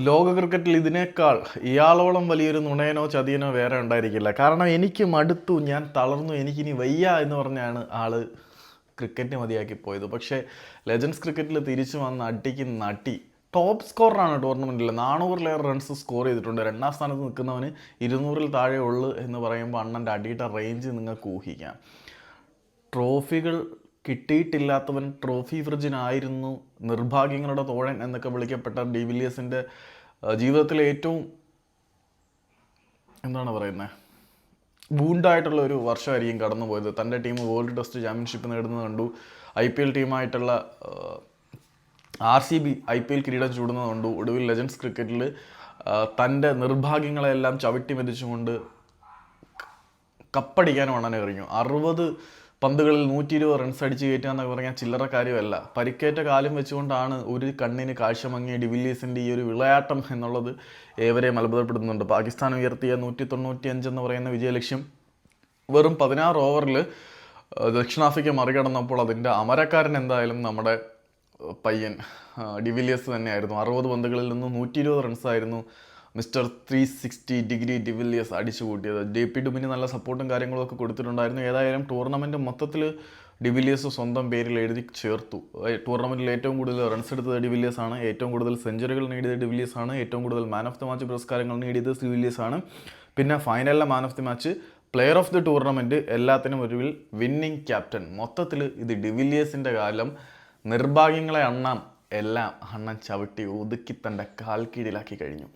ലോക ക്രിക്കറ്റിൽ ഇതിനേക്കാൾ ഇയാളോളം വലിയൊരു നുണയനോ ചതിയനോ വേറെ ഉണ്ടായിരിക്കില്ല. കാരണം എനിക്ക് മടുത്തു, ഞാൻ തളർന്നു, എനിക്കിനി വയ്യ എന്ന് പറഞ്ഞാണ് ആള് ക്രിക്കറ്റ് മതിയാക്കി പോയത്. പക്ഷേ ലെജൻസ് ക്രിക്കറ്റിൽ തിരിച്ചു വന്ന അടിക്ക് നട്ടി. ടോപ്പ് സ്കോററാണ് ടൂർണമെൻറ്റിൽ. 400-ലേറെ റൺസ് സ്കോർ ചെയ്തിട്ടുണ്ട്. രണ്ടാം സ്ഥാനത്ത് നിൽക്കുന്നവന് 200-ൽ താഴെ ഉള്ളു എന്ന് പറയുമ്പോൾ അണ്ണൻ്റെ അടിയുടെ റേഞ്ച് നിങ്ങൾക്ക് ഊഹിക്കാം. ട്രോഫികൾ കിട്ടിയിട്ടില്ലാത്തവൻ ട്രോഫി ഫ്രിഡ്ജിനായിരുന്നു, നിർഭാഗ്യങ്ങളുടെ തോഴൻ എന്നൊക്കെ വിളിക്കപ്പെട്ട ഡിവിലിയേഴ്സിൻ്റെ ജീവിതത്തിലെ ഏറ്റവും എന്താണ് പറയുന്നത്, വൂണ്ടായിട്ടുള്ള ഒരു വർഷമായിരിക്കും കടന്നു പോയത്. തൻ്റെ ടീം വേൾഡ് ടെസ്റ്റ് ചാമ്പ്യൻഷിപ്പ് നേടുന്നത് കണ്ടു. IPL ടീമായിട്ടുള്ള RCB IPL കിരീടം ചൂടുന്നത് കണ്ടു. ഒടുവിൽ ലെജൻസ് ക്രിക്കറ്റിൽ തൻ്റെ നിർഭാഗ്യങ്ങളെല്ലാം ചവിട്ടി മെതിച്ചുകൊണ്ട് കപ്പടിക്കാനും അണ്ണനെ കഴിഞ്ഞു. 60 പന്തുകളിൽ 120 റൺസ് അടിച്ച് കയറ്റുക എന്നൊക്കെ പറഞ്ഞാൽ ചില്ലറ കാര്യമല്ല. പരിക്കേറ്റ കാലം വെച്ചുകൊണ്ടാണ് ഒരു കണ്ണിന് കാഴ്ച മങ്ങിയ ഡിവിലിയേഴ്സിൻ്റെ ഈ ഒരു വിളയാട്ടം എന്നുള്ളത് ഏവരെയും അത്ഭുതപ്പെടുത്തുന്നുണ്ട്. പാകിസ്ഥാൻ ഉയർത്തിയ 195 എന്ന് പറയുന്ന വിജയലക്ഷ്യം വെറും 16 ഓവറിൽ ദക്ഷിണാഫ്രിക്ക മറികടന്നപ്പോൾ അതിൻ്റെ അമരക്കാരൻ എന്തായാലും നമ്മുടെ പയ്യൻ ഡിവിലിയേഴ്സ് തന്നെയായിരുന്നു. 60 പന്തുകളിൽ നിന്ന് 120 റൺസായിരുന്നു മിസ്റ്റർ 360 ഡിഗ്രി ഡിവിലിയേഴ്സ് അടിച്ചു കൂട്ടിയത്. JP ഡുമിന് നല്ല സപ്പോർട്ടും കാര്യങ്ങളൊക്കെ കൊടുത്തിട്ടുണ്ടായിരുന്നു. ഏതായാലും ടൂർണമെൻറ്റ് മൊത്തത്തിൽ ഡിവിലിയേഴ്സ് സ്വന്തം പേരിൽ എഴുതി ചേർത്തു. ടൂർണമെൻറ്റിൽ ഏറ്റവും കൂടുതൽ റൺസ് എടുത്തത് ഡിവിലിയേഴ്സാണ്, ഏറ്റവും കൂടുതൽ സെഞ്ചുറികൾ നേടിയത് ഡിവിലിയേഴ്സാണ്, ഏറ്റവും കൂടുതൽ മാൻ ഓഫ് ദി മാച്ച് പുരസ്കാരങ്ങൾ നേടിയത് ഡിവിലിയേഴ്സാണ്. പിന്നെ ഫൈനലിലെ man of the match, player of the tournament, എല്ലാത്തിനും ഒടുവിൽ വിന്നിങ് ക്യാപ്റ്റൻ. മൊത്തത്തിൽ ഇത് ഡിവിലിയേഴ്സിൻ്റെ കാലം. നിർഭാഗ്യങ്ങളെ അണ്ണൻ ചവിട്ടി ഒതുക്കി തൻ്റെ കാൽ കീഴിലാക്കി കഴിഞ്ഞു.